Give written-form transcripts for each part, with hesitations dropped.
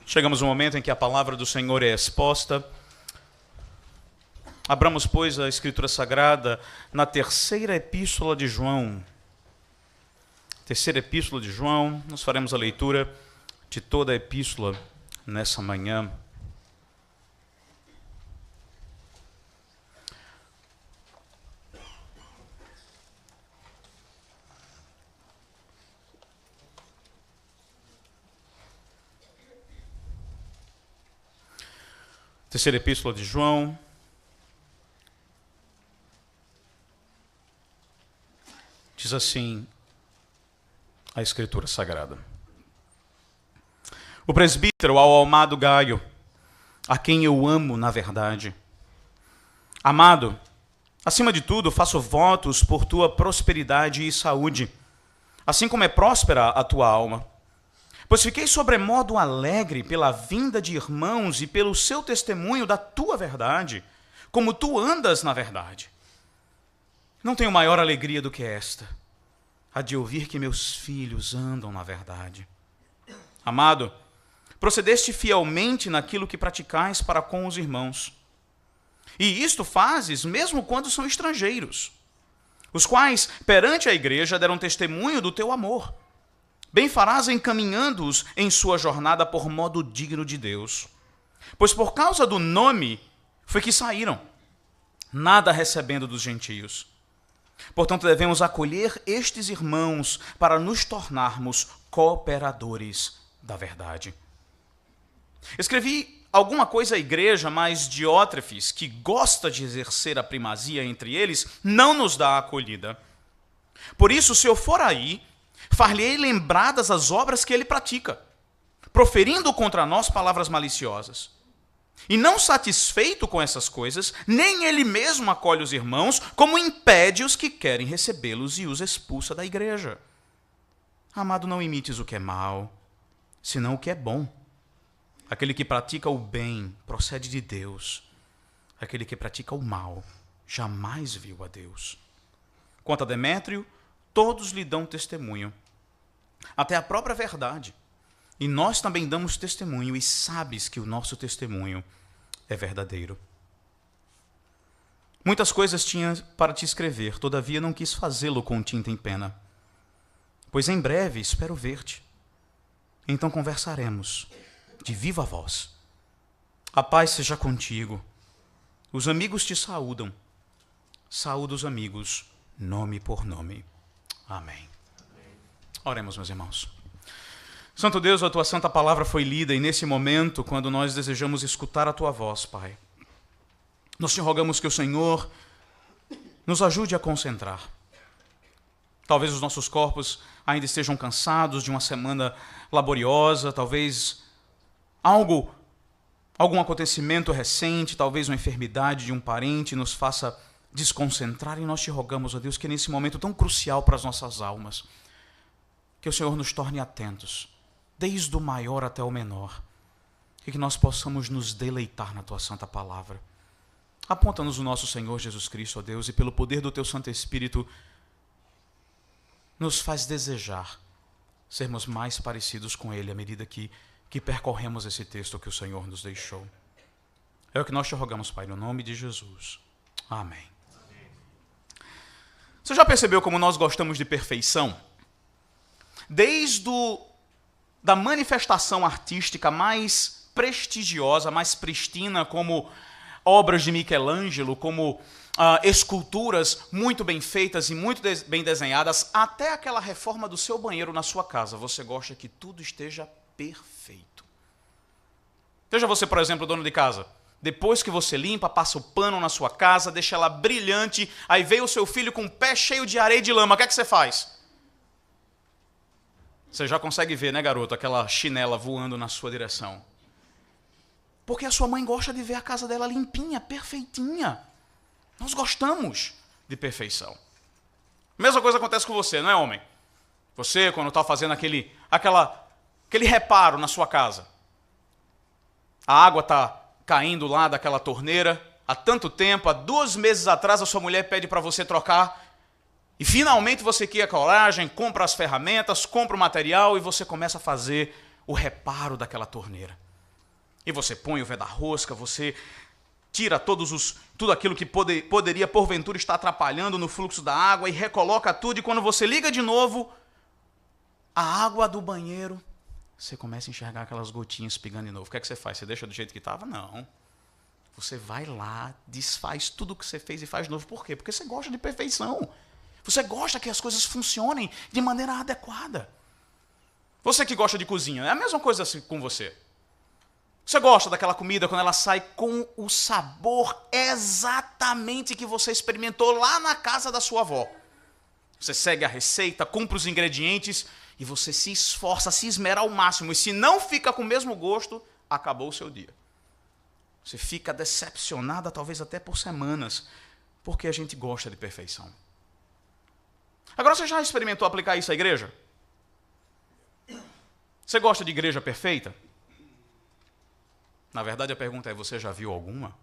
Chegamos no momento em que a palavra do Senhor é exposta. Abramos, pois, a Escritura Sagrada na terceira epístola de João. Terceira epístola de João, nós faremos a leitura de toda a epístola nessa manhã. Terceira epístola de João. Diz assim a Escritura Sagrada. O presbítero ao amado Gaio, a quem eu amo na verdade. Amado, acima de tudo, faço votos por tua prosperidade e saúde, assim como é próspera a tua alma. Pois fiquei sobremodo alegre pela vinda de irmãos e pelo seu testemunho da tua verdade, como tu andas na verdade. Não tenho maior alegria do que esta, a de ouvir que meus filhos andam na verdade. Amado, procedeste fielmente naquilo que praticais para com os irmãos. E isto fazes mesmo quando são estrangeiros, os quais, perante a igreja, deram testemunho do teu amor. Bem farás encaminhando-os em sua jornada por modo digno de Deus. Pois por causa do nome foi que saíram, nada recebendo dos gentios. Portanto, devemos acolher estes irmãos para nos tornarmos cooperadores da verdade. Escrevi alguma coisa à igreja, mas Diótrefes, que gosta de exercer a primazia entre eles, não nos dá acolhida. Por isso, se eu for aí, far-lhe-ei lembradas as obras que ele pratica, proferindo contra nós palavras maliciosas. E não satisfeito com essas coisas, nem ele mesmo acolhe os irmãos, como impede os que querem recebê-los e os expulsa da igreja. Amado, não imites o que é mal, senão o que é bom. Aquele que pratica o bem procede de Deus. Aquele que pratica o mal jamais viu a Deus. Quanto a Demétrio, todos lhe dão testemunho, até a própria verdade. E nós também damos testemunho, e sabes que o nosso testemunho é verdadeiro. Muitas coisas tinha para te escrever, todavia não quis fazê-lo com tinta em pena. Pois em breve espero ver-te. Então conversaremos de viva voz. A paz seja contigo. Os amigos te saúdam. Saúda os amigos, nome por nome. Amém. Oremos, meus irmãos. Santo Deus, a tua santa palavra foi lida e nesse momento, quando nós desejamos escutar a tua voz, Pai, nós te rogamos que o Senhor nos ajude a concentrar. Talvez os nossos corpos ainda estejam cansados de uma semana laboriosa, talvez algum acontecimento recente, talvez uma enfermidade de um parente nos faça desconcentrar, e nós te rogamos, ó Deus, que nesse momento tão crucial para as nossas almas, que o Senhor nos torne atentos, desde o maior até o menor, e que nós possamos nos deleitar na tua santa palavra. Aponta-nos o nosso Senhor Jesus Cristo, ó Deus, e pelo poder do teu Santo Espírito, nos faz desejar sermos mais parecidos com Ele à medida que percorremos esse texto que o Senhor nos deixou. É o que nós te rogamos, Pai, no nome de Jesus. Amém. Você já percebeu como nós gostamos de perfeição? Desde da manifestação artística mais prestigiosa, mais pristina, como obras de Michelangelo, como esculturas muito bem feitas e muito bem desenhadas, até aquela reforma do seu banheiro na sua casa. Você gosta que tudo esteja perfeito. Veja você, por exemplo, dono de casa. Depois que você limpa, passa o pano na sua casa, deixa ela brilhante, aí veio o seu filho com o pé cheio de areia e de lama. O que é que você faz? Você já consegue ver, né, garoto, aquela chinela voando na sua direção. Porque a sua mãe gosta de ver a casa dela limpinha, perfeitinha. Nós gostamos de perfeição. Mesma coisa acontece com você, não é, homem? Você, quando está fazendo aquele reparo na sua casa, a água está caindo lá daquela torneira há tanto tempo, há 2 meses atrás a sua mulher pede para você trocar, e finalmente você cria coragem, compra as ferramentas, compra o material e você começa a fazer o reparo daquela torneira. E você põe o vé da rosca, você tira tudo aquilo que poderia, porventura, estar atrapalhando no fluxo da água e recoloca tudo. E quando você liga de novo, a água do banheiro, você começa a enxergar aquelas gotinhas pingando de novo. O que é que você faz? Você deixa do jeito que estava? Não. Você vai lá, desfaz tudo o que você fez e faz de novo. Por quê? Porque você gosta de perfeição. Você gosta que as coisas funcionem de maneira adequada. Você que gosta de cozinha, é a mesma coisa assim com você. Você gosta daquela comida quando ela sai com o sabor exatamente que você experimentou lá na casa da sua avó. Você segue a receita, compra os ingredientes e você se esforça, se esmera ao máximo. E se não fica com o mesmo gosto, acabou o seu dia. Você fica decepcionada, talvez até por semanas, porque a gente gosta de perfeição. Agora, você já experimentou aplicar isso à igreja? Você gosta de igreja perfeita? Na verdade, a pergunta é, você já viu alguma?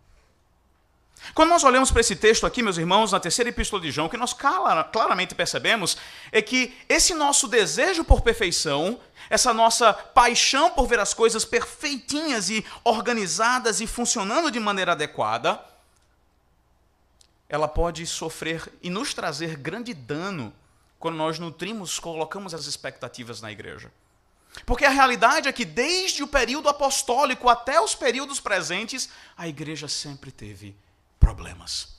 Quando nós olhamos para esse texto aqui, meus irmãos, na terceira epístola de João, o que nós claramente percebemos é que esse nosso desejo por perfeição, essa nossa paixão por ver as coisas perfeitinhas e organizadas e funcionando de maneira adequada, ela pode sofrer e nos trazer grande dano quando nós colocamos as expectativas na igreja. Porque a realidade é que desde o período apostólico até os períodos presentes, a igreja sempre teve problemas.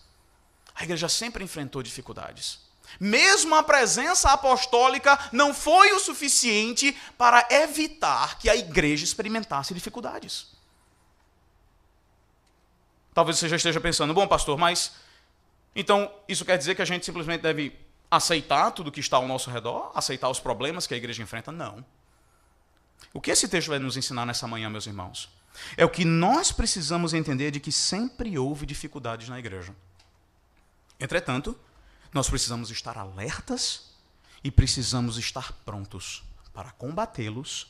A igreja sempre enfrentou dificuldades. Mesmo a presença apostólica não foi o suficiente para evitar que a igreja experimentasse dificuldades. Talvez você já esteja pensando, bom, pastor, mas então isso quer dizer que a gente simplesmente deve aceitar tudo que está ao nosso redor? Aceitar os problemas que a igreja enfrenta? Não. O que esse texto vai nos ensinar nessa manhã, meus irmãos? É o que nós precisamos entender de que sempre houve dificuldades na igreja. Entretanto, nós precisamos estar alertas e precisamos estar prontos para combatê-los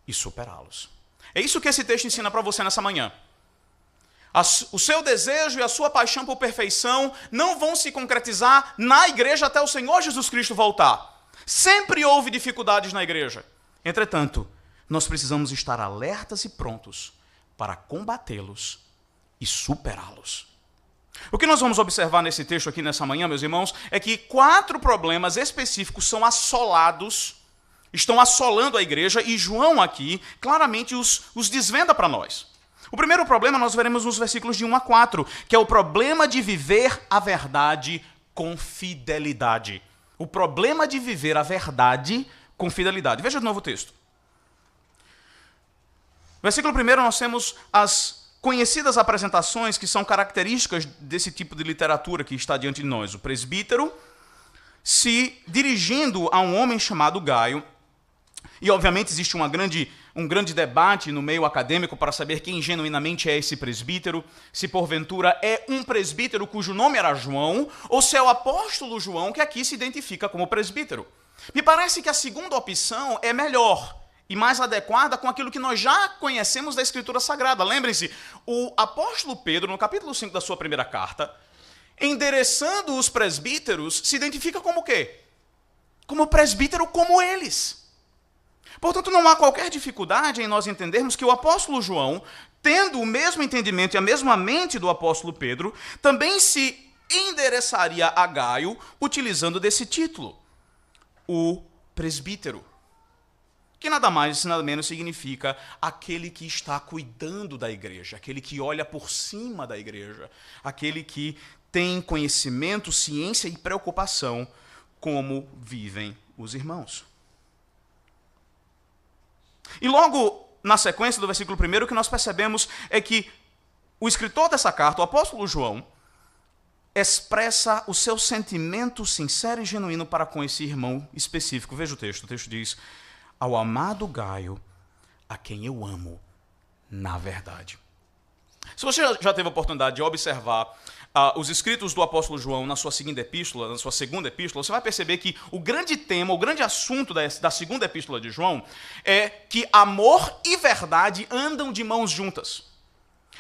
e superá-los. É isso que esse texto ensina para você nessa manhã. O seu desejo e a sua paixão por perfeição não vão se concretizar na igreja até o Senhor Jesus Cristo voltar. Sempre houve dificuldades na igreja. Entretanto, nós precisamos estar alertas e prontos para combatê-los e superá-los. O que nós vamos observar nesse texto aqui nessa manhã, meus irmãos, é que 4 problemas específicos estão assolando a igreja, e João aqui claramente os desvenda para nós. O primeiro problema nós veremos nos versículos de 1 a 4, que é o problema de viver a verdade com fidelidade. O problema de viver a verdade com fidelidade. Veja de novo o texto. No versículo 1 nós temos as conhecidas apresentações que são características desse tipo de literatura que está diante de nós. O presbítero se dirigindo a um homem chamado Gaio, e obviamente existe um grande debate no meio acadêmico para saber quem genuinamente é esse presbítero, se porventura é um presbítero cujo nome era João, ou se é o apóstolo João que aqui se identifica como presbítero. Me parece que a segunda opção é melhor e mais adequada com aquilo que nós já conhecemos da Escritura Sagrada. Lembrem-se, o apóstolo Pedro, no capítulo 5 da sua primeira carta, endereçando os presbíteros, se identifica como o quê? Como presbítero como eles. Portanto, não há qualquer dificuldade em nós entendermos que o apóstolo João, tendo o mesmo entendimento e a mesma mente do apóstolo Pedro, também se endereçaria a Gaio utilizando desse título, o presbítero. Que nada mais, nada menos significa aquele que está cuidando da igreja, aquele que olha por cima da igreja, aquele que tem conhecimento, ciência e preocupação como vivem os irmãos. E logo na sequência do versículo 1, o que nós percebemos é que o escritor dessa carta, o apóstolo João, expressa o seu sentimento sincero e genuíno para com esse irmão específico. Veja o texto diz: ao amado Gaio, a quem eu amo na verdade. Se você já teve a oportunidade de observar os escritos do apóstolo João na sua segunda epístola, você vai perceber que o grande tema, o grande assunto da segunda epístola de João é que amor e verdade andam de mãos juntas.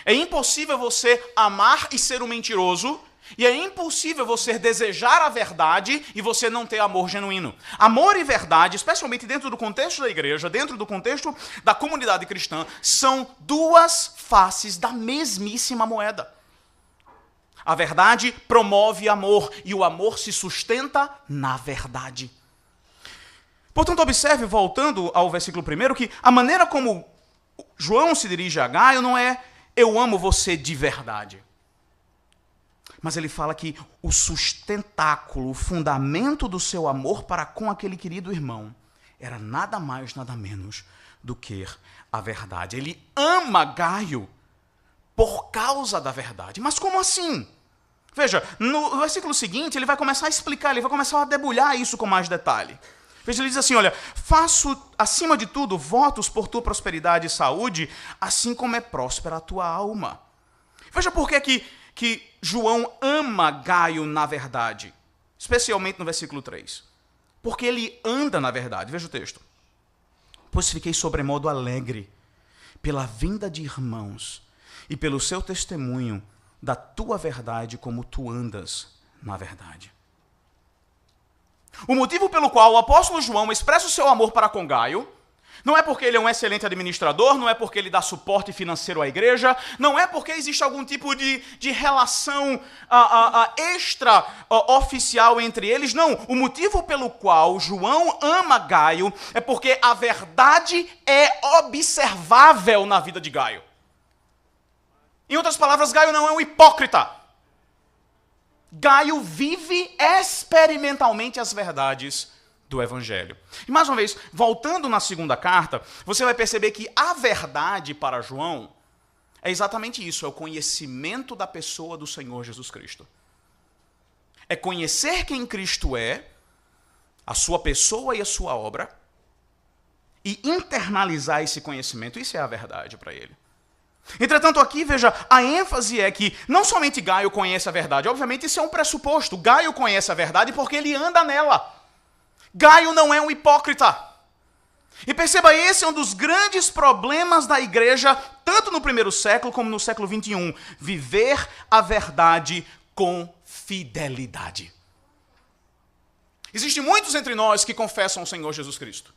É impossível você amar e ser um mentiroso E é impossível você desejar a verdade e você não ter amor genuíno. Amor e verdade, especialmente dentro do contexto da igreja, dentro do contexto da comunidade cristã, são duas faces da mesmíssima moeda. A verdade promove amor e o amor se sustenta na verdade. Portanto, observe, voltando ao versículo 1, que a maneira como João se dirige a Gaio não é eu amo você de verdade. Mas ele fala que o sustentáculo, o fundamento do seu amor para com aquele querido irmão era nada mais, nada menos do que a verdade. Ele ama Gaio por causa da verdade. Mas como assim? Veja, no versículo seguinte ele vai começar a explicar, ele vai começar a debulhar isso com mais detalhe. Veja, ele diz assim, olha, faço acima de tudo votos por tua prosperidade e saúde, assim como é próspera a tua alma. Veja por que João ama Gaio na verdade, especialmente no versículo 3. Porque ele anda na verdade. Veja o texto. Pois fiquei sobremodo alegre pela vinda de irmãos e pelo seu testemunho da tua verdade, como tu andas na verdade. O motivo pelo qual o apóstolo João expressa o seu amor para com Gaio não é porque ele é um excelente administrador, não é porque ele dá suporte financeiro à igreja, não é porque existe algum tipo de relação extra-oficial entre eles, não. O motivo pelo qual João ama Gaio é porque a verdade é observável na vida de Gaio. Em outras palavras, Gaio não é um hipócrita. Gaio vive experimentalmente as verdades do Evangelho. E mais uma vez, voltando na segunda carta, você vai perceber que a verdade para João é exatamente isso, é o conhecimento da pessoa do Senhor Jesus Cristo. É conhecer quem Cristo é, a sua pessoa e a sua obra, e internalizar esse conhecimento. Isso é a verdade para ele. Entretanto, aqui, veja, a ênfase é que não somente Gaio conhece a verdade, obviamente isso é um pressuposto. Gaio conhece a verdade porque ele anda nela. Gaio não é um hipócrita. E perceba, esse é um dos grandes problemas da igreja, tanto no primeiro século como no século 21. Viver a verdade com fidelidade. Existem muitos entre nós que confessam o Senhor Jesus Cristo.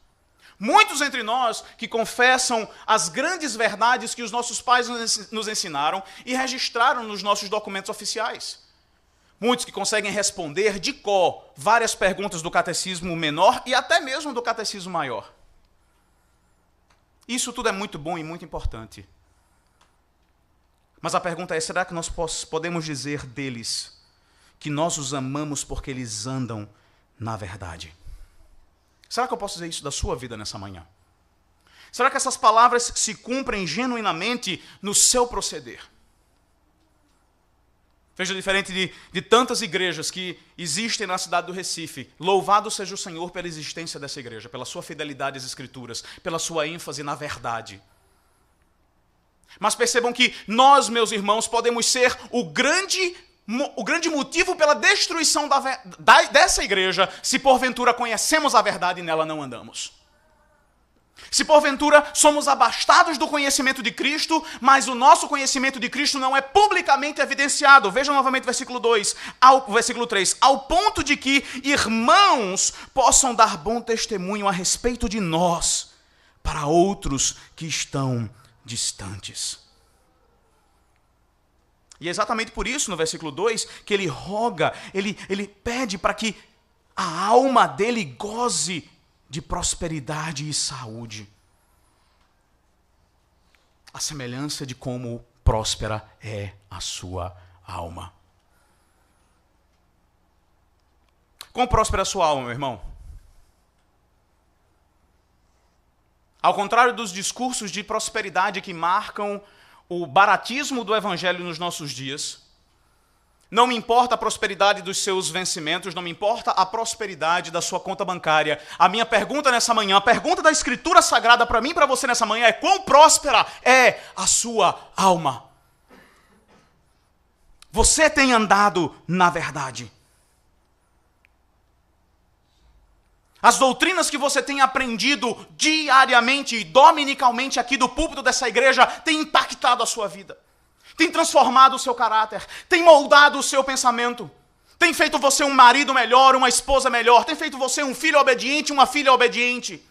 Muitos entre nós que confessam as grandes verdades que os nossos pais nos ensinaram e registraram nos nossos documentos oficiais. Muitos que conseguem responder de cor várias perguntas do catecismo menor e até mesmo do catecismo maior. Isso tudo é muito bom e muito importante. Mas a pergunta é, será que nós podemos dizer deles que nós os amamos porque eles andam na verdade? Será que eu posso dizer isso da sua vida nessa manhã? Será que essas palavras se cumprem genuinamente no seu proceder? Veja, diferente de tantas igrejas que existem na cidade do Recife, louvado seja o Senhor pela existência dessa igreja, pela sua fidelidade às Escrituras, pela sua ênfase na verdade. Mas percebam que nós, meus irmãos, podemos ser o grande motivo pela destruição dessa igreja, se porventura conhecemos a verdade e nela não andamos. Se porventura somos abastados do conhecimento de Cristo, mas o nosso conhecimento de Cristo não é publicamente evidenciado. Veja novamente o versículo 3. Ao ponto de que irmãos possam dar bom testemunho a respeito de nós para outros que estão distantes. E é exatamente por isso, no versículo 2, que ele roga, ele pede para que a alma dele goze de prosperidade e saúde. A semelhança de como próspera é a sua alma. Como próspera é a sua alma, meu irmão? Ao contrário dos discursos de prosperidade que marcam o baratismo do evangelho nos nossos dias, não me importa a prosperidade dos seus vencimentos, não me importa a prosperidade da sua conta bancária. A minha pergunta nessa manhã, a pergunta da Escritura Sagrada para mim e para você nessa manhã é: quão próspera é a sua alma? Você tem andado na verdade? As doutrinas que você tem aprendido diariamente e dominicalmente aqui do púlpito dessa igreja têm impactado a sua vida? tem transformado o seu caráter, tem moldado o seu pensamento, tem feito você um marido melhor, uma esposa melhor, tem feito você um filho obediente, uma filha obediente,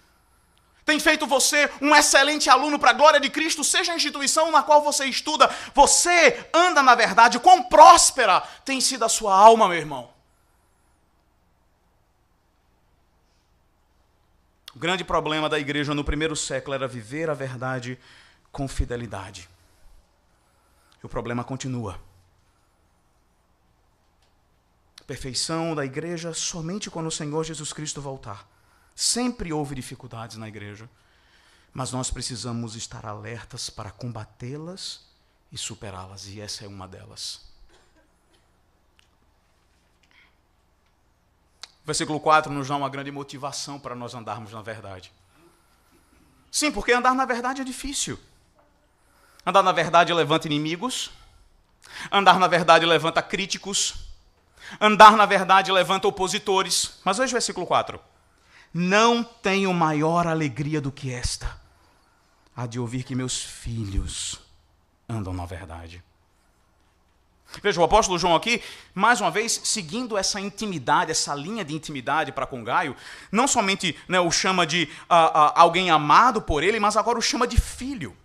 tem feito você um excelente aluno para a glória de Cristo, seja a instituição na qual você estuda, você anda na verdade, quão próspera tem sido a sua alma, meu irmão. O grande problema da igreja no primeiro século era viver a verdade com fidelidade. E o problema continua. A perfeição da igreja somente quando o Senhor Jesus Cristo voltar. Sempre houve dificuldades na igreja, mas nós precisamos estar alertas para combatê-las e superá-las, e essa é uma delas. O versículo 4 nos dá uma grande motivação para nós andarmos na verdade. Sim, porque andar na verdade é difícil. Andar na verdade levanta inimigos, andar na verdade levanta críticos, andar na verdade levanta opositores. Mas veja o versículo 4. Não tenho maior alegria do que esta, a de ouvir que meus filhos andam na verdade. Veja, o apóstolo João aqui, mais uma vez, seguindo essa intimidade, essa linha de intimidade para com Gaio, não somente o chama de alguém amado por ele, mas agora o chama de filho.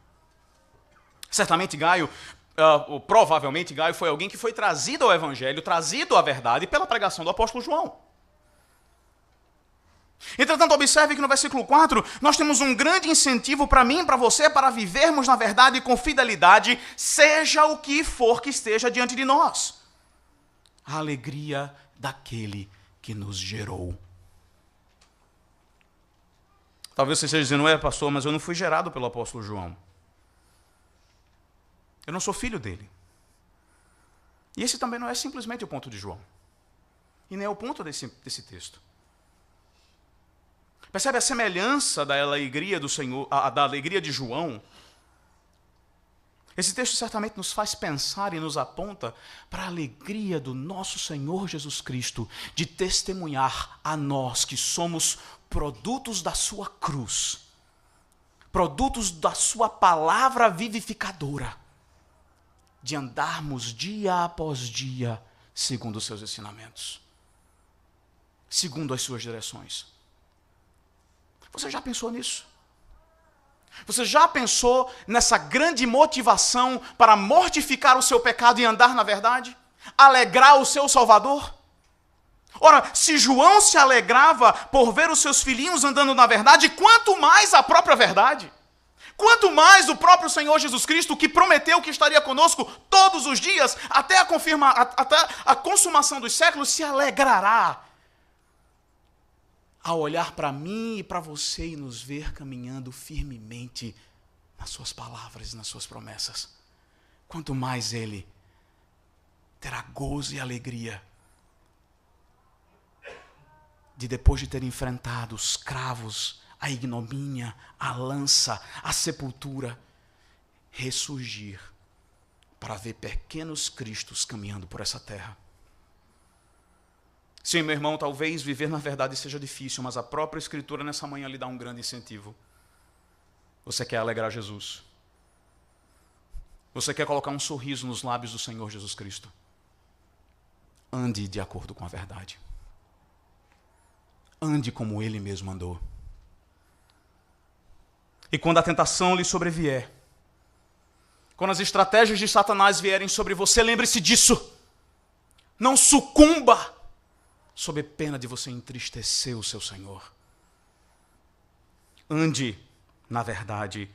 Certamente Gaio, provavelmente Gaio foi alguém que foi trazido ao evangelho, trazido à verdade pela pregação do apóstolo João. Entretanto, observe que no versículo 4, nós temos um grande incentivo para mim e para você, para vivermos na verdade com fidelidade, seja o que for que esteja diante de nós. A alegria daquele que nos gerou. Talvez você esteja dizendo, pastor, mas eu não fui gerado pelo apóstolo João. Eu não sou filho dele. E esse também não é simplesmente o ponto de João. E nem é o ponto desse texto. Percebe a semelhança da alegria do Senhor, da alegria de João? Esse texto certamente nos faz pensar e nos aponta para a alegria do nosso Senhor Jesus Cristo de testemunhar a nós que somos produtos da sua cruz, produtos da sua palavra vivificadora, de andarmos dia após dia segundo os seus ensinamentos, segundo as suas direções. Você já pensou nisso? Você já pensou nessa grande motivação para mortificar o seu pecado e andar na verdade? Alegrar o seu Salvador? Ora, se João se alegrava por ver os seus filhinhos andando na verdade, quanto mais a própria verdade? Quanto mais o próprio Senhor Jesus Cristo, que prometeu que estaria conosco todos os dias, até a consumação dos séculos, se alegrará ao olhar para mim e para você e nos ver caminhando firmemente nas suas palavras e nas suas promessas. Quanto mais Ele terá gozo e alegria de, depois de ter enfrentado os cravos, a ignomínia, a lança, a sepultura, ressurgir para ver pequenos cristos caminhando por essa terra. Sim, meu irmão, talvez viver na verdade seja difícil, mas a própria Escritura nessa manhã lhe dá um grande incentivo. Você quer alegrar Jesus? Você quer colocar um sorriso nos lábios do Senhor Jesus Cristo? Ande de acordo com a verdade. Ande como Ele mesmo andou. E quando a tentação lhe sobrevier, quando as estratégias de Satanás vierem sobre você, lembre-se disso. Não sucumba sob pena de você entristecer o seu Senhor. Ande, na verdade,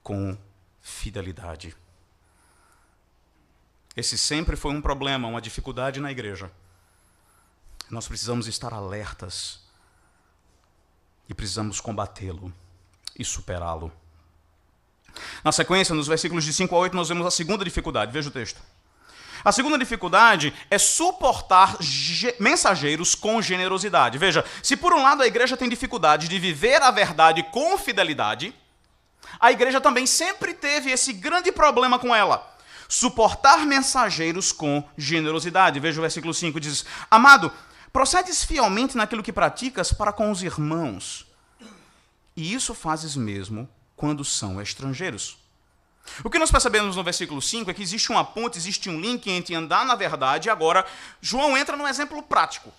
com fidelidade. Esse sempre foi um problema, uma dificuldade na igreja. Nós precisamos estar alertas e precisamos combatê-lo e superá-lo. Na sequência, nos versículos de 5 a 8, nós vemos a segunda dificuldade. Veja o texto. A segunda dificuldade é suportar mensageiros com generosidade. Veja, se por um lado a igreja tem dificuldade de viver a verdade com fidelidade, a igreja também sempre teve esse grande problema com ela. Suportar mensageiros com generosidade. Veja o versículo 5, diz: Amado, procedes fielmente naquilo que praticas para com os irmãos, e isso fazes mesmo quando são estrangeiros. O que nós percebemos no versículo 5 é que existe uma ponte, existe um link entre andar na verdade e agora João entra num exemplo prático.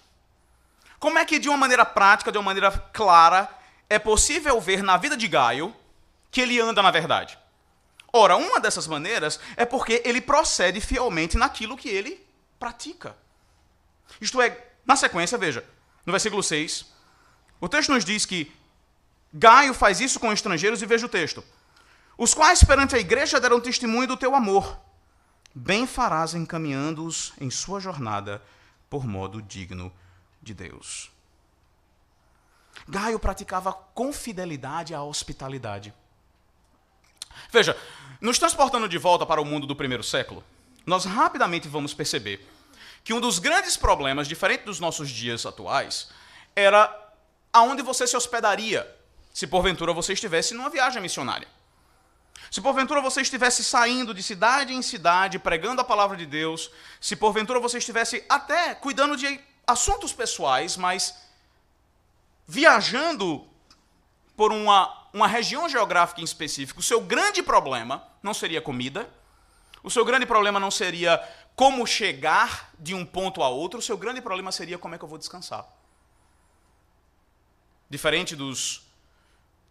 Como é que de uma maneira prática, de uma maneira clara, é possível ver na vida de Gaio que ele anda na verdade? Ora, uma dessas maneiras é porque ele procede fielmente naquilo que ele pratica. Isto é, na sequência, veja, no versículo 6, o texto nos diz que Gaio faz isso com estrangeiros, e veja o texto. Os quais perante a igreja deram testemunho do teu amor. Bem farás encaminhando-os em sua jornada por modo digno de Deus. Gaio praticava com fidelidade a hospitalidade. Veja, nos transportando de volta para o mundo do primeiro século, nós rapidamente vamos perceber que um dos grandes problemas, diferente dos nossos dias atuais, era aonde você se hospedaria se porventura você estivesse numa viagem missionária. Se porventura você estivesse saindo de cidade em cidade, pregando a palavra de Deus, se porventura você estivesse até cuidando de assuntos pessoais, mas viajando por uma região geográfica em específico, o seu grande problema não seria comida, o seu grande problema não seria como chegar de um ponto a outro, o seu grande problema seria como é que eu vou descansar. Diferente dos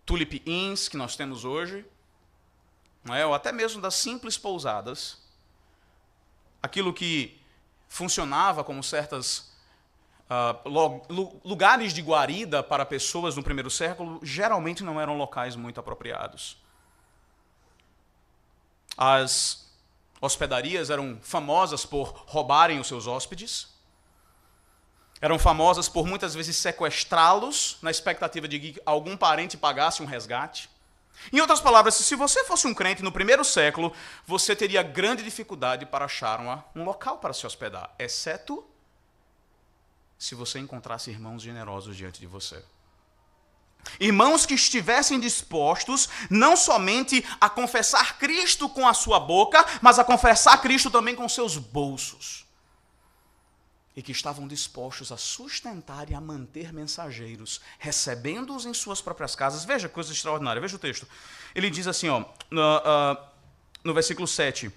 Tulip Inns que nós temos hoje, não é? Ou até mesmo das simples pousadas, aquilo que funcionava como certas lugares de guarida para pessoas no primeiro século, geralmente não eram locais muito apropriados. As hospedarias eram famosas por roubarem os seus hóspedes, eram famosas por muitas vezes sequestrá-los na expectativa de que algum parente pagasse um resgate. Em outras palavras, se você fosse um crente no primeiro século, você teria grande dificuldade para achar um local para se hospedar, exceto se você encontrasse irmãos generosos diante de você. Irmãos que estivessem dispostos não somente a confessar Cristo com a sua boca, mas a confessar Cristo também com seus bolsos. E que estavam dispostos a sustentar e a manter mensageiros, recebendo-os em suas próprias casas. Veja que coisa extraordinária, veja o texto. Ele diz assim, no versículo 7,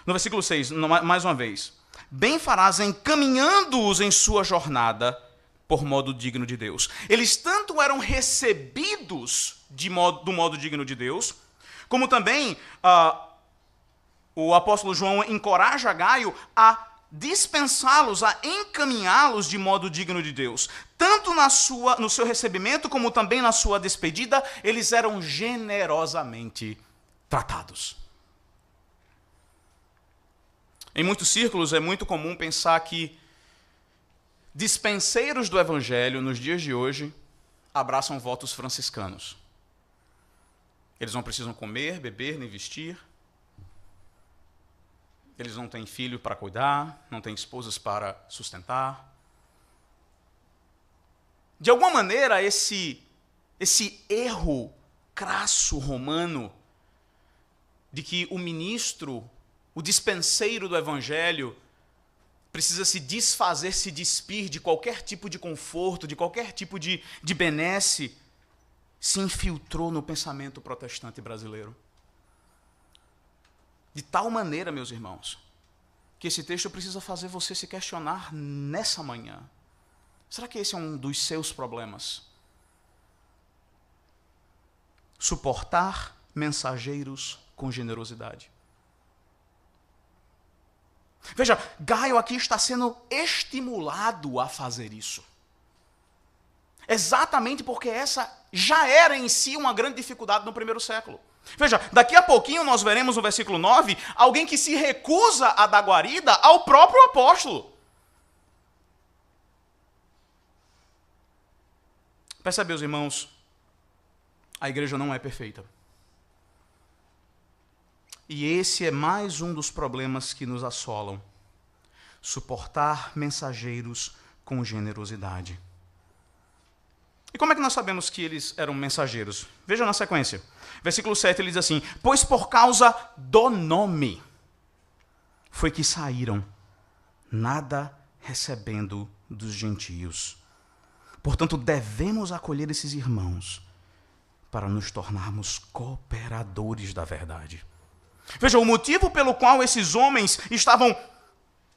no versículo 6, mais uma vez. Bem farás encaminhando-os em sua jornada por modo digno de Deus. Eles tanto eram recebidos do modo digno de Deus, como também o apóstolo João encoraja Gaio a dispensá-los, a encaminhá-los de modo digno de Deus. Tanto no seu recebimento, como também na sua despedida, eles eram generosamente tratados. Em muitos círculos é muito comum pensar que dispenseiros do evangelho, nos dias de hoje, abraçam votos franciscanos. Eles não precisam comer, beber, nem vestir. Eles não têm filho para cuidar, não têm esposas para sustentar. De alguma maneira, esse erro crasso romano de que o ministro, o dispenseiro do evangelho, precisa se desfazer, se despir de qualquer tipo de conforto, de qualquer tipo de benesse, se infiltrou no pensamento protestante brasileiro. De tal maneira, meus irmãos, que esse texto precisa fazer você se questionar nessa manhã. Será que esse é um dos seus problemas? Suportar mensageiros com generosidade. Veja, Gaio aqui está sendo estimulado a fazer isso. Exatamente porque essa já era em si uma grande dificuldade no primeiro século. Veja, daqui a pouquinho nós veremos no versículo 9 alguém que se recusa a dar guarida ao próprio apóstolo. Percebe, meus irmãos, a igreja não é perfeita. E esse é mais um dos problemas que nos assolam. Suportar mensageiros com generosidade. E como é que nós sabemos que eles eram mensageiros? Veja na sequência. Versículo 7, ele diz assim: pois por causa do nome foi que saíram, nada recebendo dos gentios. Portanto, devemos acolher esses irmãos para nos tornarmos cooperadores da verdade. Veja, o motivo pelo qual esses homens estavam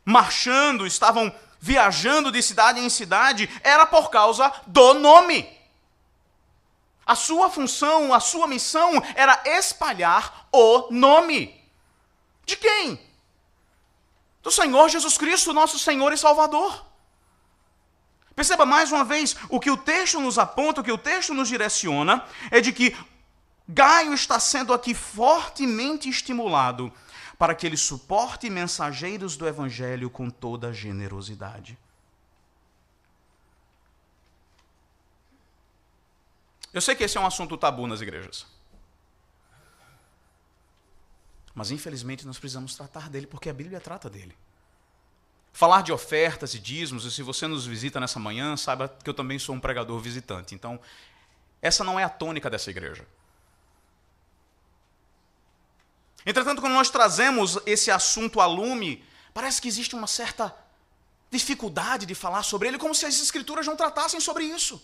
marchando, estavam viajando de cidade em cidade, era por causa do nome. A sua função, a sua missão era espalhar o nome. De quem? Do Senhor Jesus Cristo, nosso Senhor e Salvador. Perceba mais uma vez, o que o texto nos aponta, o que o texto nos direciona, é de que Gaio está sendo aqui fortemente estimulado para que ele suporte mensageiros do Evangelho com toda generosidade. Eu sei que esse é um assunto tabu nas igrejas. Mas, infelizmente, nós precisamos tratar dele, porque a Bíblia trata dele. Falar de ofertas e dízimos, e se você nos visita nessa manhã, saiba que eu também sou um pregador visitante. Então, essa não é a tônica dessa igreja. Entretanto, quando nós trazemos esse assunto a lume, parece que existe uma certa dificuldade de falar sobre ele, como se as Escrituras não tratassem sobre isso.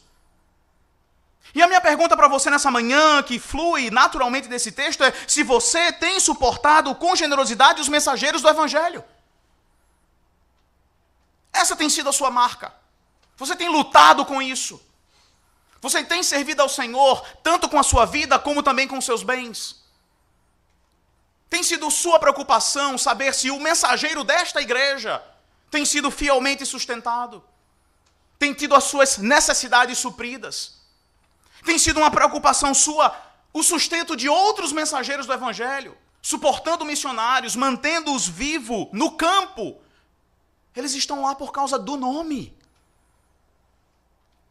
E a minha pergunta para você nessa manhã, que flui naturalmente desse texto, é se você tem suportado com generosidade os mensageiros do Evangelho. Essa tem sido a sua marca. Você tem lutado com isso. Você tem servido ao Senhor, tanto com a sua vida, como também com os seus bens. Tem sido sua preocupação saber se o mensageiro desta igreja tem sido fielmente sustentado, tem tido as suas necessidades supridas. Tem sido uma preocupação sua o sustento de outros mensageiros do Evangelho, suportando missionários, mantendo-os vivos no campo. Eles estão lá por causa do nome.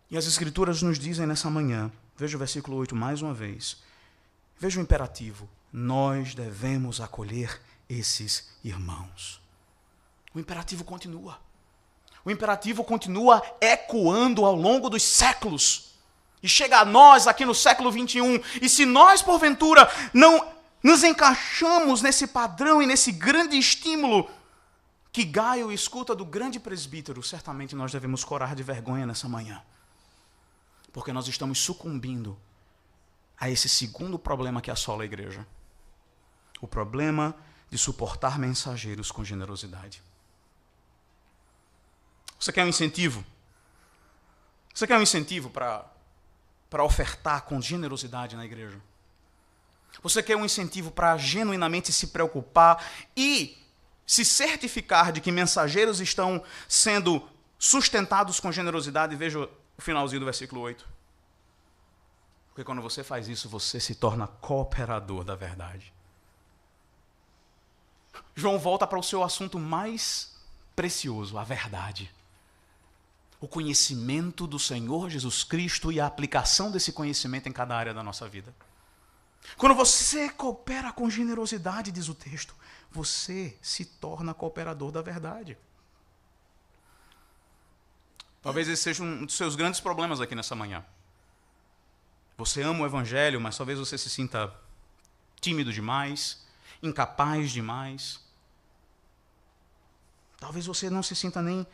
E as Escrituras nos dizem nessa manhã, veja o versículo 8 mais uma vez, veja o imperativo: nós devemos acolher esses irmãos. O imperativo continua. O imperativo continua ecoando ao longo dos séculos. E chega a nós aqui no século 21. E se nós, porventura, não nos encaixamos nesse padrão e nesse grande estímulo que Gaio escuta do grande presbítero, certamente nós devemos corar de vergonha nessa manhã. Porque nós estamos sucumbindo a esse segundo problema que assola a igreja. O problema de suportar mensageiros com generosidade. Você quer um incentivo? Você quer um incentivo para ofertar com generosidade na igreja? Você quer um incentivo para genuinamente se preocupar e se certificar de que mensageiros estão sendo sustentados com generosidade? Veja o finalzinho do versículo 8. Porque quando você faz isso, você se torna cooperador da verdade. João volta para o seu assunto mais precioso, a verdade. O conhecimento do Senhor Jesus Cristo e a aplicação desse conhecimento em cada área da nossa vida. Quando você coopera com generosidade, diz o texto, você se torna cooperador da verdade. Talvez esse seja um dos seus grandes problemas aqui nessa manhã. Você ama o Evangelho, mas talvez você se sinta tímido demais, incapaz demais. Talvez você não se sinta nem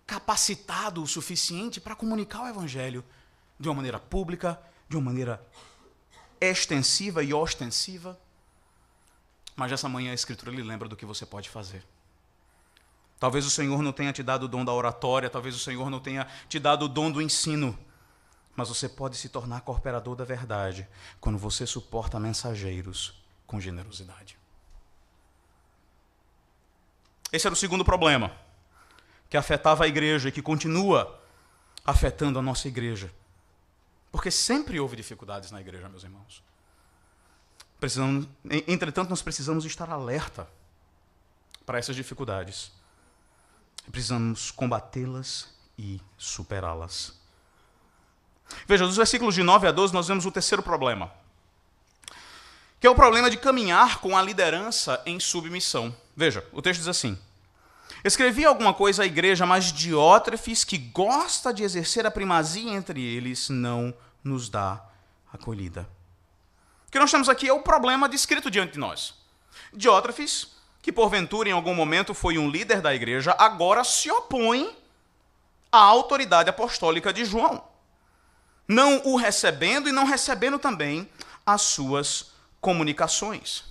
capacitado o suficiente para comunicar o Evangelho de uma maneira pública, de uma maneira extensiva e ostensiva. Mas essa manhã a Escritura lhe lembra do que você pode fazer. Talvez o Senhor não tenha te dado o dom da oratória, talvez o Senhor não tenha te dado o dom do ensino, mas você pode se tornar cooperador da verdade quando você suporta mensageiros com generosidade. Esse era o segundo problema que afetava a igreja e que continua afetando a nossa igreja. Porque sempre houve dificuldades na igreja, meus irmãos. Entretanto, nós precisamos estar alerta para essas dificuldades. Precisamos combatê-las e superá-las. Veja, dos versículos de 9 a 12, nós vemos o terceiro problema, que é o problema de caminhar com a liderança em submissão. Veja, o texto diz assim: escrevi alguma coisa à igreja, mas Diótrefes, que gosta de exercer a primazia entre eles, não nos dá acolhida. O que nós temos aqui é o problema descrito diante de nós. Diótrefes, que porventura em algum momento foi um líder da igreja, agora se opõe à autoridade apostólica de João, não o recebendo e não recebendo também as suas comunicações.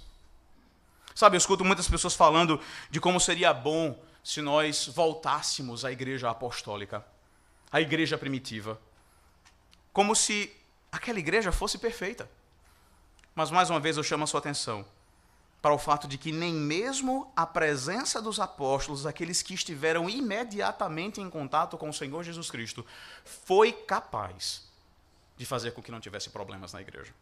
Sabe, eu escuto muitas pessoas falando de como seria bom se nós voltássemos à igreja apostólica, à igreja primitiva, como se aquela igreja fosse perfeita. Mas, mais uma vez, eu chamo a sua atenção para o fato de que nem mesmo a presença dos apóstolos, aqueles que estiveram imediatamente em contato com o Senhor Jesus Cristo, foi capaz de fazer com que não tivesse problemas na igreja.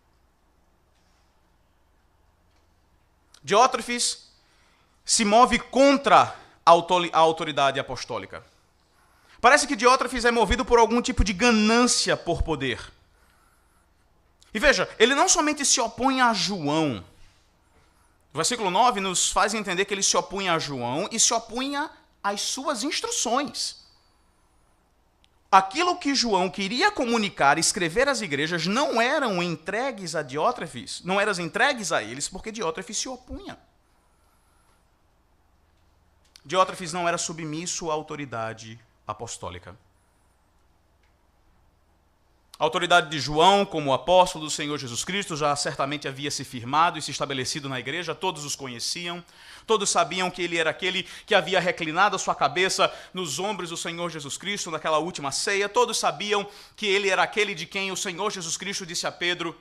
Diótrefes se move contra a autoridade apostólica. Parece que Diótrefes é movido por algum tipo de ganância por poder. E veja, ele não somente se opõe a João. O versículo 9 nos faz entender que ele se opunha a João e se opunha às suas instruções. Aquilo que João queria comunicar, escrever às igrejas, não eram entregues a Diótrefes, não eram entregues a eles, porque Diótrefes se opunha. Diótrefes não era submisso à autoridade apostólica. A autoridade de João, como apóstolo do Senhor Jesus Cristo, já certamente havia se firmado e se estabelecido na igreja, todos os conheciam, todos sabiam que ele era aquele que havia reclinado a sua cabeça nos ombros do Senhor Jesus Cristo naquela última ceia, todos sabiam que ele era aquele de quem o Senhor Jesus Cristo disse a Pedro: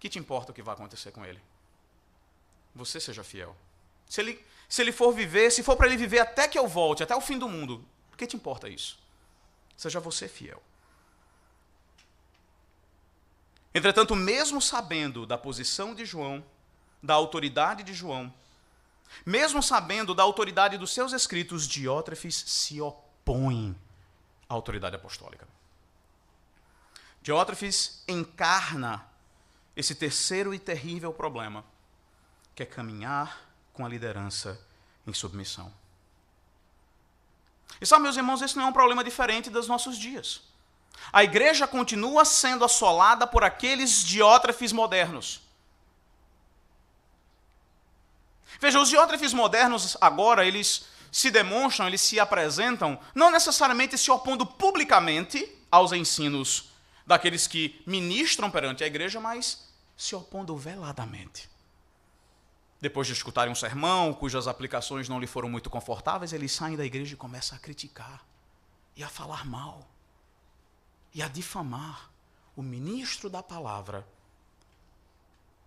que te importa o que vai acontecer com ele? Você seja fiel. Se ele for viver, se for para ele viver até que eu volte, até o fim do mundo, o que te importa isso? Seja você fiel. Entretanto, mesmo sabendo da posição de João, da autoridade de João, mesmo sabendo da autoridade dos seus escritos, Diótrefes se opõe à autoridade apostólica. Diótrefes encarna esse terceiro e terrível problema, que é caminhar com a liderança em submissão. E sabe, meus irmãos, esse não é um problema diferente dos nossos dias. A igreja continua sendo assolada por aqueles Diótrefes modernos. Veja, os Diótrefes modernos agora, eles se demonstram, eles se apresentam, não necessariamente se opondo publicamente aos ensinos daqueles que ministram perante a igreja, mas se opondo veladamente. Depois de escutarem um sermão, cujas aplicações não lhe foram muito confortáveis, eles saem da igreja e começam a criticar e a falar mal e a difamar o ministro da palavra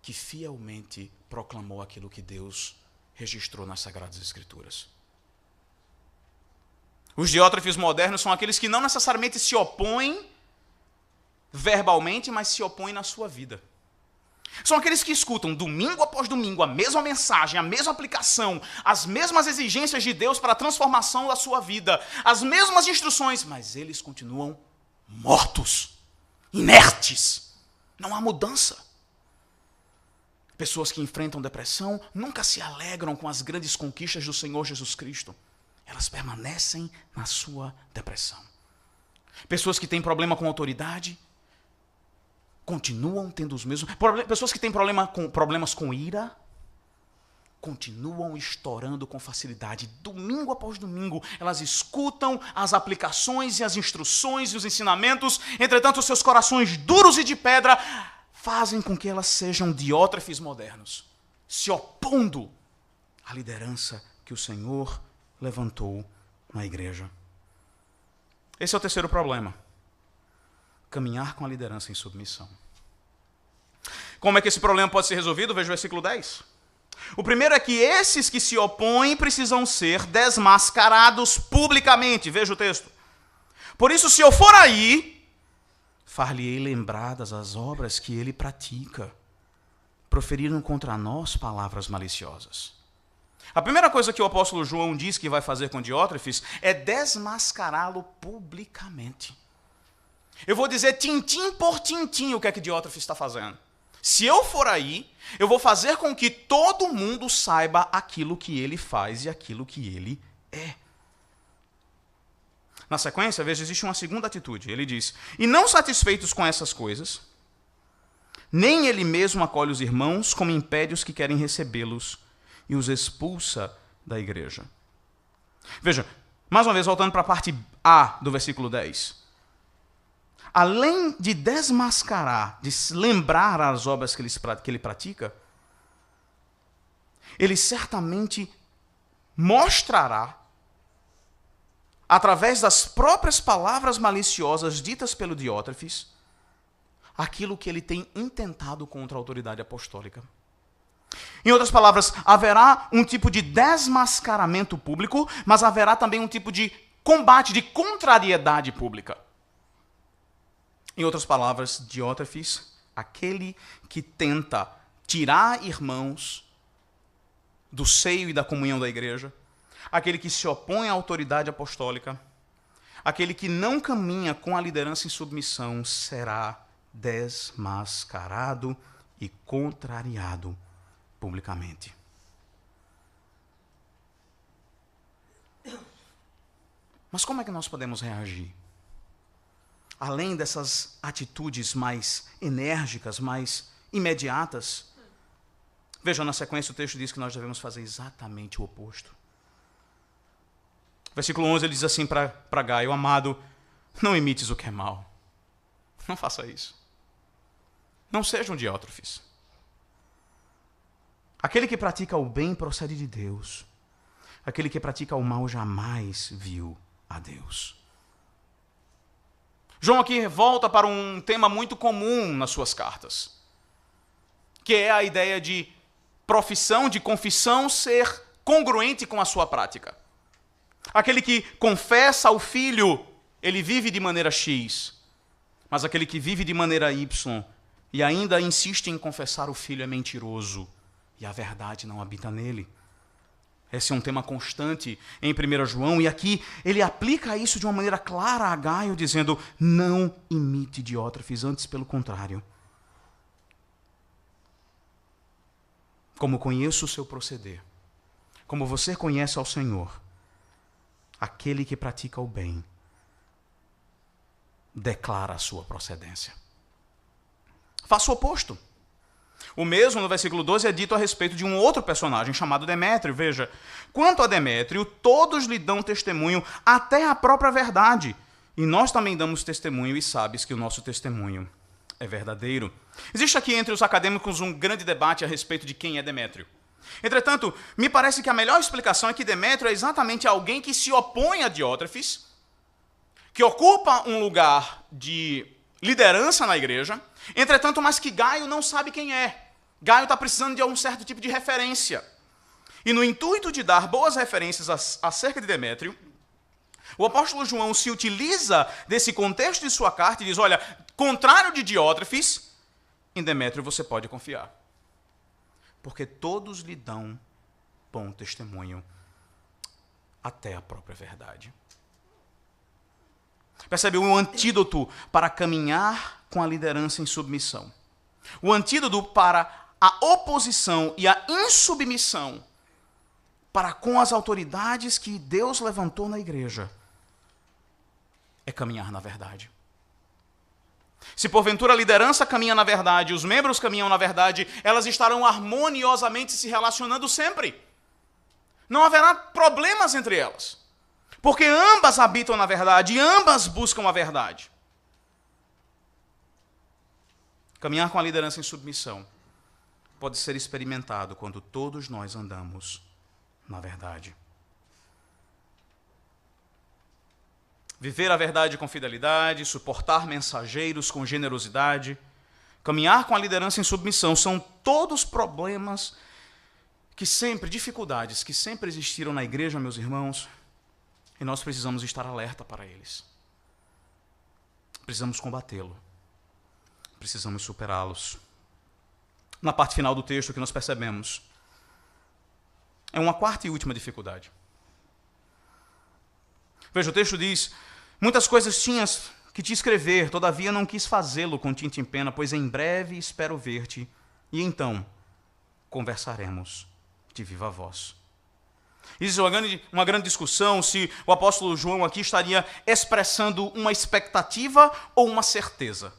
que fielmente proclamou aquilo que Deus registrou nas Sagradas Escrituras. Os Diótrefes modernos são aqueles que não necessariamente se opõem verbalmente, mas se opõem na sua vida. São aqueles que escutam domingo após domingo a mesma mensagem, a mesma aplicação, as mesmas exigências de Deus para a transformação da sua vida, as mesmas instruções, mas eles continuam mortos, inertes. Não há mudança. Pessoas que enfrentam depressão nunca se alegram com as grandes conquistas do Senhor Jesus Cristo. Elas permanecem na sua depressão. Pessoas que têm problema com autoridade continuam tendo os mesmos. Pessoas que têm problemas com ira continuam estourando com facilidade. Domingo após domingo, elas escutam as aplicações e as instruções e os ensinamentos. Entretanto, os seus corações duros e de pedra fazem com que elas sejam Diótrefes modernos, se opondo à liderança que o Senhor levantou na igreja. Esse é o terceiro problema. Caminhar com a liderança em submissão. Como é que esse problema pode ser resolvido? Veja o versículo 10. O primeiro é que esses que se opõem precisam ser desmascarados publicamente. Veja o texto. Por isso, se eu for aí, far-lhe-ei lembradas as obras que ele pratica. Proferiram contra nós palavras maliciosas. A primeira coisa que o apóstolo João diz que vai fazer com Diótrefes é desmascará-lo publicamente. Eu vou dizer tintim por tintim o que é que Diótrefes está fazendo. Se eu for aí, eu vou fazer com que todo mundo saiba aquilo que ele faz e aquilo que ele é. Na sequência, veja, existe uma segunda atitude. Ele diz: e não satisfeitos com essas coisas, nem ele mesmo acolhe os irmãos, como impede os que querem recebê-los e os expulsa da igreja. Veja, mais uma vez, voltando para a parte A do versículo 10. além de desmascarar, de se lembrar as obras que ele pratica, ele certamente mostrará, através das próprias palavras maliciosas ditas pelo Diótrefes, aquilo que ele tem intentado contra a autoridade apostólica. Em outras palavras, haverá um tipo de desmascaramento público, mas haverá também um tipo de combate, de contrariedade pública. Em outras palavras, Diótrefes, aquele que tenta tirar irmãos do seio e da comunhão da igreja, aquele que se opõe à autoridade apostólica, aquele que não caminha com a liderança em submissão, será desmascarado e contrariado publicamente. Mas como é que nós podemos reagir? Além dessas atitudes mais enérgicas, mais imediatas, vejam, na sequência o texto diz que nós devemos fazer exatamente o oposto. Versículo 11, ele diz assim para Gaio: amado, não imites o que é mal. Não faça isso. Não seja um Diótrefes. Aquele que pratica o bem procede de Deus. Aquele que pratica o mal jamais viu a Deus. João aqui volta para um tema muito comum nas suas cartas, que é a ideia de profissão, de confissão ser congruente com a sua prática. Aquele que confessa ao Filho, ele vive de maneira X, mas aquele que vive de maneira Y e ainda insiste em confessar o Filho é mentiroso e a verdade não habita nele. Esse é um tema constante em 1 João, e aqui ele aplica isso de uma maneira clara a Gaio, dizendo: não imite Diótrefes, antes pelo contrário. Como conheço o seu proceder, como você conhece ao Senhor, aquele que pratica o bem declara a sua procedência. Faça o oposto. O mesmo no versículo 12 é dito a respeito de um outro personagem chamado Demétrio. Veja, quanto a Demétrio, todos lhe dão testemunho, até a própria verdade. E nós também damos testemunho, e sabes que o nosso testemunho é verdadeiro. Existe aqui entre os acadêmicos um grande debate a respeito de quem é Demétrio. Entretanto, me parece que a melhor explicação é que Demétrio é exatamente alguém que se opõe a Diótrefes, que ocupa um lugar de liderança na igreja, entretanto, mas que Gaio não sabe quem é. Gaio está precisando de algum certo tipo de referência. E no intuito de dar boas referências acerca de Demétrio, o apóstolo João se utiliza desse contexto de sua carta e diz: olha, contrário de Diótrefes, em Demétrio você pode confiar, porque todos lhe dão bom testemunho, até a própria verdade. Percebe? Um antídoto para caminhar com a liderança em submissão. O antídoto para a oposição e a insubmissão para com as autoridades que Deus levantou na igreja é caminhar na verdade. Se porventura a liderança caminha na verdade, os membros caminham na verdade, elas estarão harmoniosamente se relacionando sempre. Não haverá problemas entre elas. Porque ambas habitam na verdade e ambas buscam a verdade. Caminhar com a liderança em submissão pode ser experimentado quando todos nós andamos na verdade. Viver a verdade com fidelidade, suportar mensageiros com generosidade, caminhar com a liderança em submissão são todos problemas dificuldades que sempre existiram na igreja, meus irmãos, e nós precisamos estar alerta para eles. Precisamos combatê-lo. Precisamos superá-los. Na parte final do texto, o que nós percebemos é uma quarta e última dificuldade. Veja, o texto diz: muitas coisas tinhas que te escrever, todavia não quis fazê-lo com tinta em pena, pois em breve espero ver-te, e então conversaremos de viva voz. Existe uma grande discussão se o apóstolo João aqui estaria expressando uma expectativa ou uma certeza.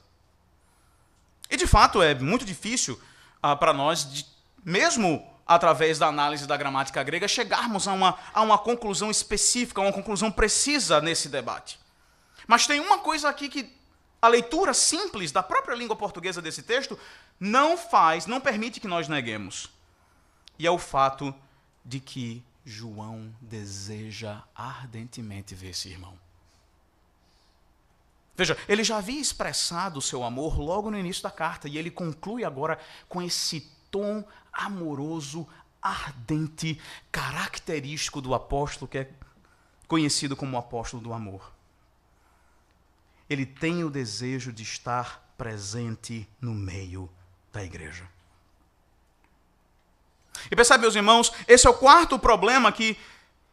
E, de fato, é muito difícil para nós, mesmo através da análise da gramática grega, chegarmos a uma conclusão específica, a uma conclusão precisa nesse debate. Mas tem uma coisa aqui que a leitura simples da própria língua portuguesa desse texto não permite que nós neguemos. E é o fato de que João deseja ardentemente ver esse irmão. Veja, ele já havia expressado o seu amor logo no início da carta, e ele conclui agora com esse tom amoroso, ardente, característico do apóstolo, que é conhecido como o apóstolo do amor. Ele tem o desejo de estar presente no meio da igreja. E percebe, meus irmãos, esse é o quarto problema que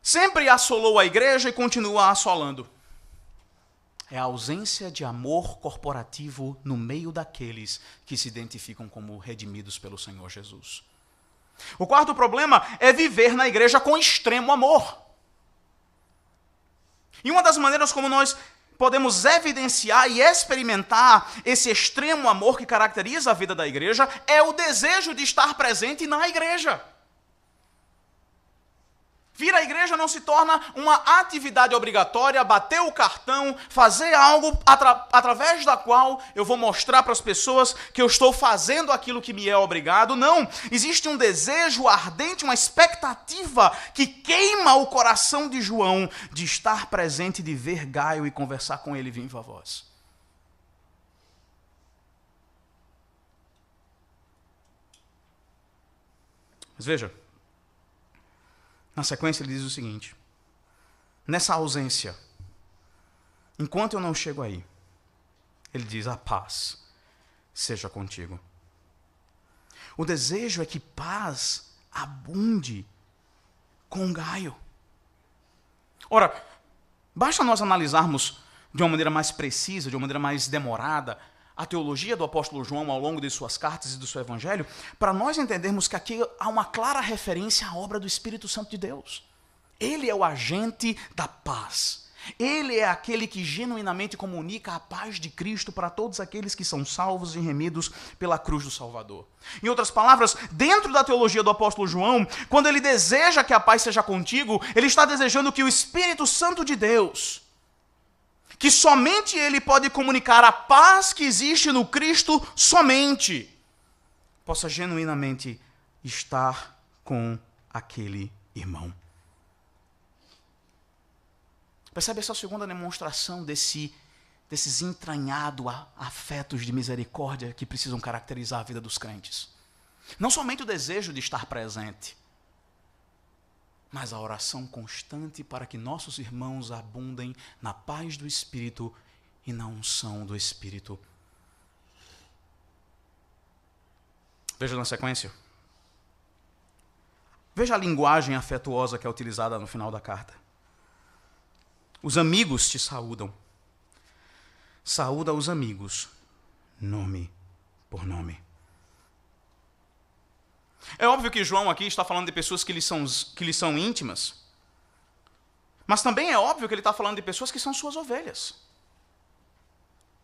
sempre assolou a igreja e continua assolando. É a ausência de amor corporativo no meio daqueles que se identificam como redimidos pelo Senhor Jesus. O quarto problema é viver na igreja com extremo amor. E uma das maneiras como nós podemos evidenciar e experimentar esse extremo amor que caracteriza a vida da igreja é o desejo de estar presente na igreja. Vir à igreja não se torna uma atividade obrigatória, bater o cartão, fazer algo através da qual eu vou mostrar para as pessoas que eu estou fazendo aquilo que me é obrigado. Não, existe um desejo ardente, uma expectativa que queima o coração de João de estar presente, de ver Gaio e conversar com ele viva voz. Mas veja, na sequência ele diz o seguinte: nessa ausência, enquanto eu não chego aí, ele diz: a paz seja contigo. O desejo é que paz abunde com Gaio. Ora, basta nós analisarmos de uma maneira mais precisa, de uma maneira mais demorada, a teologia do apóstolo João ao longo de suas cartas e do seu evangelho, para nós entendermos que aqui há uma clara referência à obra do Espírito Santo de Deus. Ele é o agente da paz. Ele é aquele que genuinamente comunica a paz de Cristo para todos aqueles que são salvos e remidos pela cruz do Salvador. Em outras palavras, dentro da teologia do apóstolo João, quando ele deseja que a paz seja contigo, ele está desejando que o Espírito Santo de Deus, que somente ele pode comunicar a paz que existe no Cristo somente, possa genuinamente estar com aquele irmão. Percebe essa segunda demonstração desses entranhados afetos de misericórdia que precisam caracterizar a vida dos crentes? Não somente o desejo de estar presente, mas a oração constante para que nossos irmãos abundem na paz do Espírito e na unção do Espírito. Veja na sequência. Veja a linguagem afetuosa que é utilizada no final da carta. Os amigos te saúdam. Saúda os amigos, nome por nome. É óbvio que João aqui está falando de pessoas que lhe são íntimas, mas também é óbvio que ele está falando de pessoas que são suas ovelhas.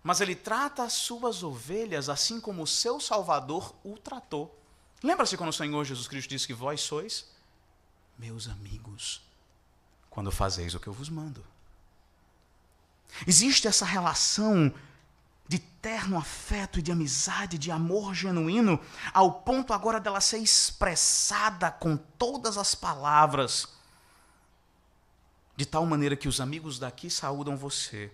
Mas ele trata as suas ovelhas assim como o seu Salvador o tratou. Lembra-se quando o Senhor Jesus Cristo disse que vós sois meus amigos, quando fazeis o que eu vos mando. Existe essa relação de terno afeto e de amizade, de amor genuíno, ao ponto agora dela ser expressada com todas as palavras, de tal maneira que os amigos daqui saúdam você,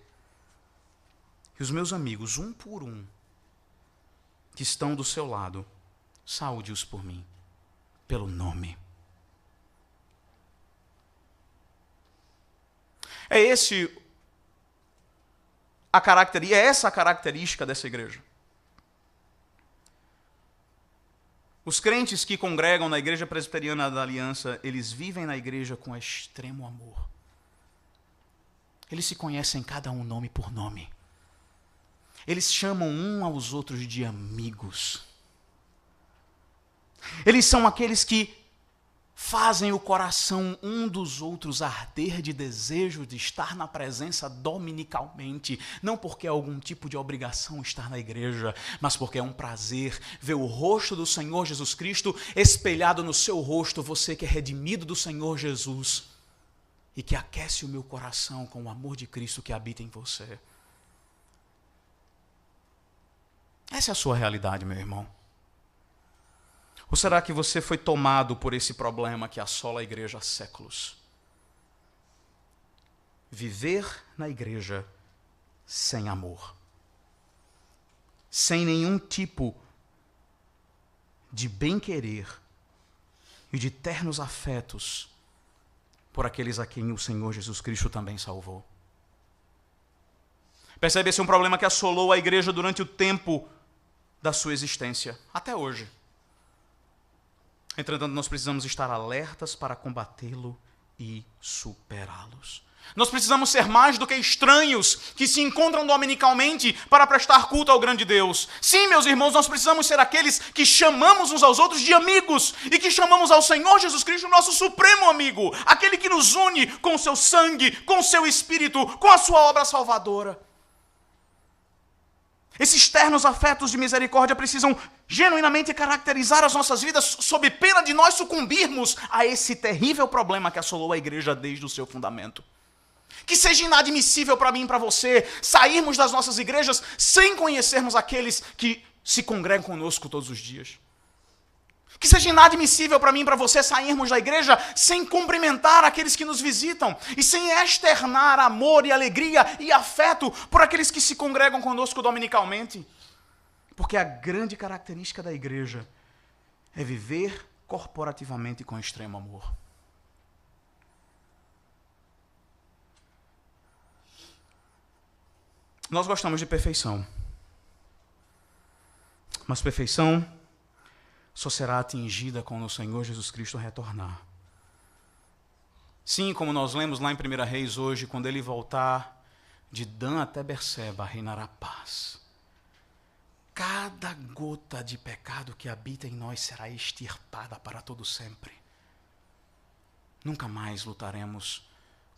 e os meus amigos, um por um, que estão do seu lado, saúde-os por mim, pelo nome. É essa a característica dessa igreja. Os crentes que congregam na Igreja Presbiteriana da Aliança, eles vivem na igreja com extremo amor. Eles se conhecem cada um nome por nome. Eles chamam um aos outros de amigos. Eles são aqueles que fazem o coração um dos outros arder de desejo de estar na presença dominicalmente, não porque é algum tipo de obrigação estar na igreja, mas porque é um prazer ver o rosto do Senhor Jesus Cristo espelhado no seu rosto, você que é redimido do Senhor Jesus e que aquece o meu coração com o amor de Cristo que habita em você. Essa é a sua realidade, meu irmão. Ou será que você foi tomado por esse problema que assola a igreja há séculos? Viver na igreja sem amor. Sem nenhum tipo de bem-querer e de ternos afetos por aqueles a quem o Senhor Jesus Cristo também salvou. Percebe, esse é um problema que assolou a igreja durante o tempo da sua existência, até hoje. Entretanto, nós precisamos estar alertas para combatê-lo e superá-los. Nós precisamos ser mais do que estranhos que se encontram dominicalmente para prestar culto ao grande Deus. Sim, meus irmãos, nós precisamos ser aqueles que chamamos uns aos outros de amigos e que chamamos ao Senhor Jesus Cristo, nosso supremo amigo, aquele que nos une com o seu sangue, com o seu espírito, com a sua obra salvadora. Esses ternos afetos de misericórdia precisam genuinamente caracterizar as nossas vidas sob pena de nós sucumbirmos a esse terrível problema que assolou a igreja desde o seu fundamento. Que seja inadmissível para mim e para você sairmos das nossas igrejas sem conhecermos aqueles que se congregam conosco todos os dias. Que seja inadmissível para mim e para você sairmos da igreja sem cumprimentar aqueles que nos visitam e sem externar amor e alegria e afeto por aqueles que se congregam conosco dominicalmente. Porque a grande característica da igreja é viver corporativamente com extremo amor. Nós gostamos de perfeição, mas perfeição só será atingida quando o Senhor Jesus Cristo retornar. Sim, como nós lemos lá em 1 Reis hoje, quando ele voltar, de Dan até Berseba reinará paz. Cada gota de pecado que habita em nós será extirpada para todo sempre. Nunca mais lutaremos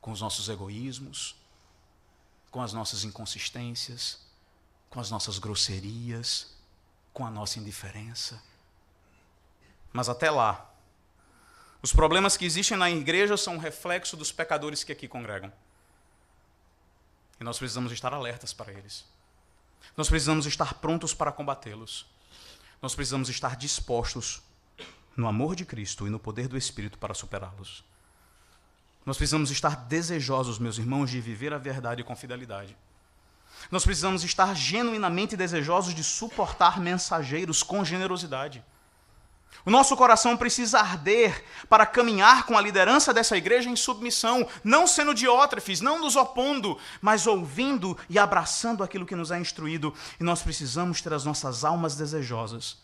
com os nossos egoísmos, com as nossas inconsistências, com as nossas grosserias, com a nossa indiferença. Mas até lá, os problemas que existem na igreja são um reflexo dos pecadores que aqui congregam. E nós precisamos estar alertas para eles. Nós precisamos estar prontos para combatê-los. Nós precisamos estar dispostos no amor de Cristo e no poder do Espírito para superá-los. Nós precisamos estar desejosos, meus irmãos, de viver a verdade com fidelidade. Nós precisamos estar genuinamente desejosos de suportar mensageiros com generosidade. O nosso coração precisa arder para caminhar com a liderança dessa igreja em submissão, não sendo diótrefes, não nos opondo, mas ouvindo e abraçando aquilo que nos é instruído. E nós precisamos ter as nossas almas desejosas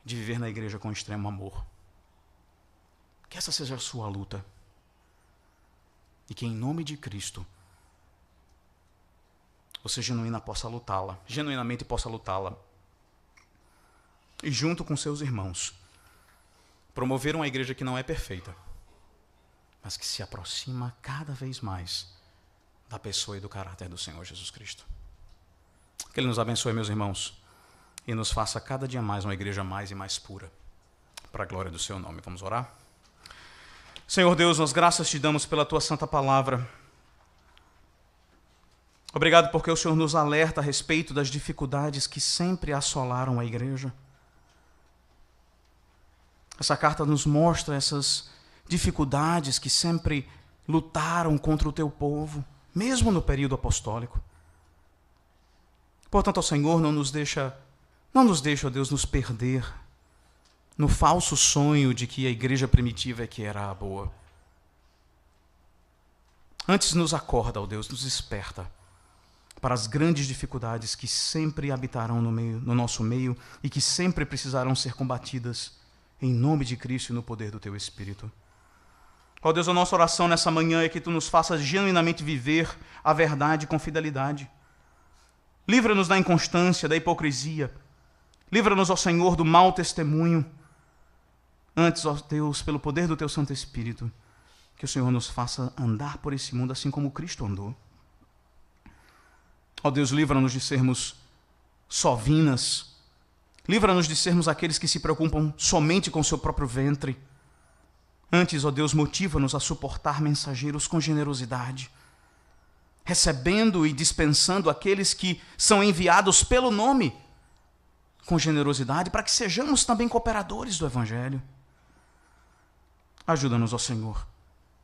de viver na igreja com extremo amor. Que essa seja a sua luta. E que em nome de Cristo você genuinamente possa lutá-la. E junto com seus irmãos, promover uma igreja que não é perfeita, mas que se aproxima cada vez mais da pessoa e do caráter do Senhor Jesus Cristo. Que Ele nos abençoe, meus irmãos, e nos faça cada dia mais uma igreja mais e mais pura, para a glória do seu nome. Vamos orar? Senhor Deus, nós graças te damos pela tua santa palavra. Obrigado porque o Senhor nos alerta a respeito das dificuldades que sempre assolaram a igreja. Essa carta nos mostra essas dificuldades que sempre lutaram contra o teu povo, mesmo no período apostólico. Portanto, ó Senhor, não nos deixa, ó Deus, nos perder no falso sonho de que a igreja primitiva é que era a boa. Antes nos acorda, ó Deus, nos desperta para as grandes dificuldades que sempre habitarão no nosso meio e que sempre precisarão ser combatidas em nome de Cristo e no poder do teu Espírito. Ó Deus, a nossa oração nessa manhã é que tu nos faças genuinamente viver a verdade com fidelidade. Livra-nos da inconstância, da hipocrisia. Livra-nos, ó Senhor, do mau testemunho. Antes, ó Deus, pelo poder do teu Santo Espírito, que o Senhor nos faça andar por esse mundo assim como Cristo andou. Ó Deus, livra-nos de sermos sovinas. Livra-nos de sermos aqueles que se preocupam somente com o seu próprio ventre. Antes, ó Deus, motiva-nos a suportar mensageiros com generosidade, recebendo e dispensando aqueles que são enviados pelo nome, com generosidade, para que sejamos também cooperadores do Evangelho. Ajuda-nos, ó Senhor,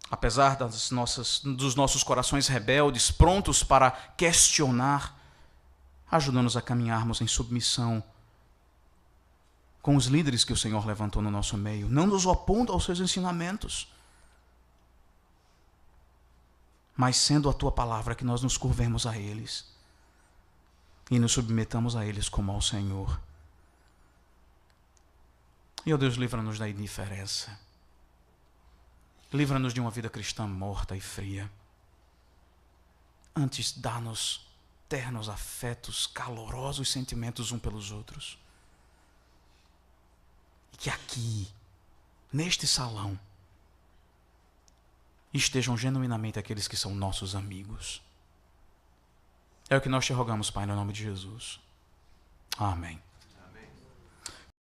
apesar dos nossos corações rebeldes, prontos para questionar, ajuda-nos a caminharmos em submissão com os líderes que o Senhor levantou no nosso meio, não nos opondo aos seus ensinamentos, mas sendo a tua palavra que nós nos curvemos a eles e nos submetamos a eles como ao Senhor. E, ó Deus, livra-nos da indiferença. Livra-nos de uma vida cristã morta e fria. Antes, dá-nos ternos afetos, calorosos sentimentos uns pelos outros. E que aqui, neste salão, estejam genuinamente aqueles que são nossos amigos. É o que nós te rogamos, Pai, no nome de Jesus. Amém.